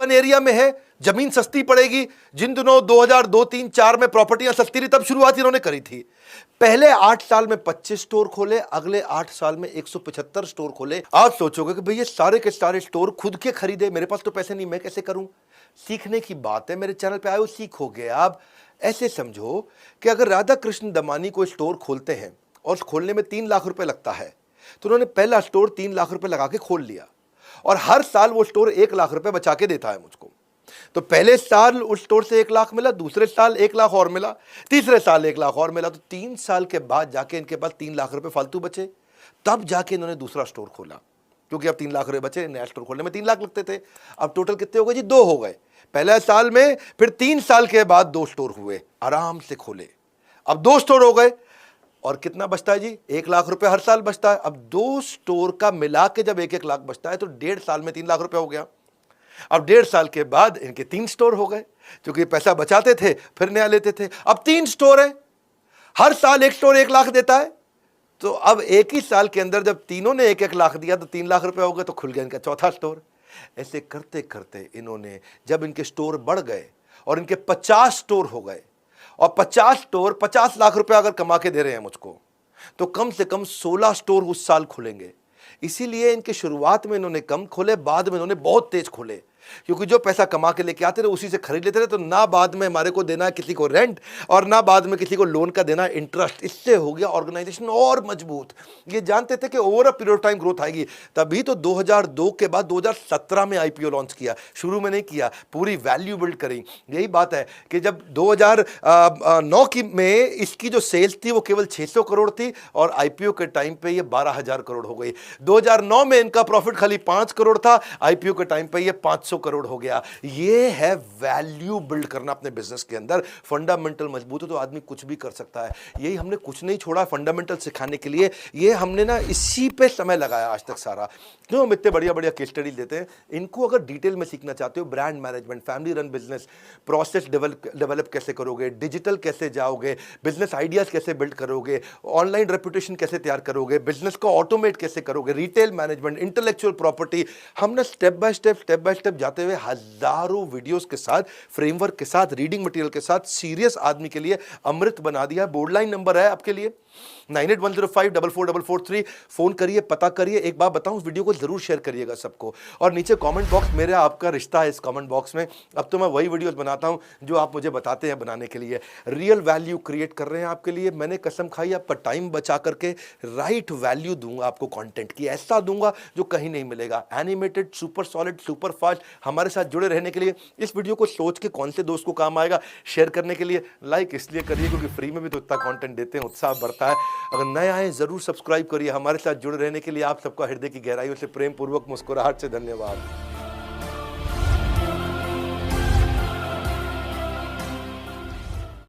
Urban area में है, जमीन सस्ती पड़ेगी। जिन दिनों 2002, 3, 4 में प्रॉपर्टियां सस्ती रही तब शुरुआत इन्होंने करी थी। पहले 8 साल में 25 स्टोर खोले, अगले 8 साल में 175 स्टोर खोले। आप सोचोगे कि भाई ये सारे के सारे स्टोर खुद के खरीदे, मेरे पास तो पैसे नहीं, मैं कैसे करूं? सीखने की बात है, मेरे चैनल पे आए हो, सीखोगे आप। ऐसे समझो कि अगर राधा कृष्ण दमानी को स्टोर खोलते हैं और खोलने में 3 लाख रुपए लगता है, तो उन्होंने पहला स्टोर 3 लाख रुपए लगा के खोल लिया और हर साल वो स्टोर 1 लाख रुपए बचा के देता है मुझको। तो पहले साल उस स्टोर से 1 लाख मिला, दूसरे साल 1 लाख और मिला, तीसरे साल 1 लाख और मिला, तो 3 साल के बाद जाके इनके पास 3 लाख रुपए फालतू बचे। तब जाके इन्होंने दूसरा स्टोर खोला, क्योंकि अब 3 लाख रुपए बचे। नया स्टोर खोलने में 3 लाख लगते थे, अब टोटल कितने हो गए जी? 2 हो गए पहले साल में, फिर 3 साल के बाद 2 स्टोर हुए, आराम से खोले। अब 2 स्टोर हो गए और कितना बचता है जी? 1 लाख रुपए हर साल बचता है। अब 2 स्टोर का मिला के जब 1-1 लाख बचता है तो 1.5 साल में 3 लाख रुपए हो गया। अब 1.5 साल के बाद इनके 3 स्टोर हो गए, क्योंकि पैसा बचाते थे फिर नया लेते थे। अब 3 स्टोर है, हर साल एक स्टोर 1 लाख देता है। तो अब एक ही साल के अंदर जब तीनों ने 1-1 लाख दिया तो 3 लाख रुपए हो गए, तो खुल गया इनका चौथा स्टोर। ऐसे करते करते इन्होंने, जब इनके स्टोर बढ़ गए और इनके 50 स्टोर हो गए, और 50 स्टोर 50 लाख रुपए अगर कमा के दे रहे हैं मुझको, तो कम से कम 16 स्टोर उस साल खुलेंगे। इसीलिए इनके शुरुआत में इन्होंने कम खोले, बाद में इन्होंने बहुत तेज खोले, क्योंकि जो पैसा कमा के लेके आते थे उसी से खरीद लेते थे। तो ना बाद में हमारे को देना है किसी को रेंट, और ना बाद में किसी को लोन का देना इंटरेस्ट। इससे हो गया ऑर्गेनाइजेशन और मजबूत। ये जानते थे कि over a period of time growth आएगी, तभी तो 2002 के बाद 2017 में आईपीओ लॉन्च किया। शुरू में नहीं किया, पूरी वैल्यू बिल्ड करी। यही बात है कि जब 2009 की में इसकी जो सेल्स थी वो केवल 600 करोड़ थी, और आईपीओ के टाइम पे ये 12,000 करोड़ हो गई। 2009 में इनका प्रॉफिट खाली 5 करोड़ था, आईपीओ के टाइम पे ये 500 करोड़ हो गया। ये है वैल्यू बिल्ड करना अपने बिजनेस के अंदर। फंडामेंटल मजबूत हो तो आदमी कुछ भी कर सकता है। यही हमने कुछ नहीं छोड़ा फंडामेंटल सिखाने के लिए। ये हमने ना इसी पे समय लगाया आज तक सारा। क्यों हम इतने बढ़िया बढ़िया केस स्टडी देते हैं। इनको अगर डिटेल में सीखना चाहते हो, brand management, family run business, process develop कैसे करोगे, डिजिटल कैसे जाओगे, बिजनेस आइडियाज कैसे बिल्ड करोगे, ऑनलाइन रेपुटेशन कैसे तैयार करोगे, बिजनेस को ऑटोमेट कैसे करोगे, रिटेल मैनेजमेंट, इंटेलेक्चुअल प्रॉपर्टी, हमने स्टेप बाय स्टेप जाते हुए हजारों वीडियोस के साथ, फ्रेमवर्क के साथ, रीडिंग मटेरियल के साथ सीरियस आदमी के लिए अमृत बना दिया। बोर्ड लाइन नंबर है आपके लिए 9810544443। फोन करिए, पता करिए। एक बात बताऊं, वीडियो को जरूर शेयर करिएगा सबको, और नीचे कमेंट बॉक्स, मेरा आपका रिश्ता है इस कमेंट बॉक्स में। अब तो मैं वही वीडियोस बनाता हूं जो आप मुझे बताते हैं बनाने के लिए। रियल वैल्यू क्रिएट कर रहे हैं आपके लिए। मैंने कसम खाई आपका टाइम बचा करके राइट वैल्यू दूंगा आपको, कंटेंट की ऐसा दूंगा जो कहीं नहीं मिलेगा। Animated, super solid, super fast. हमारे साथ जुड़े रहने के लिए, इस वीडियो को सोच के कौन से दोस्त को काम आएगा शेयर करने के लिए लाइक इसलिए करिए क्योंकि फ्री में भी तो इतना कंटेंट देते हैं, उत्साह बढ़ता है। अगर नए आए जरूर सब्सक्राइब करिए। हमारे साथ जुड़े रहने के लिए आप सबका हृदय की गहराइयों से प्रेम पूर्वक मुस्कुराहट से धन्यवाद।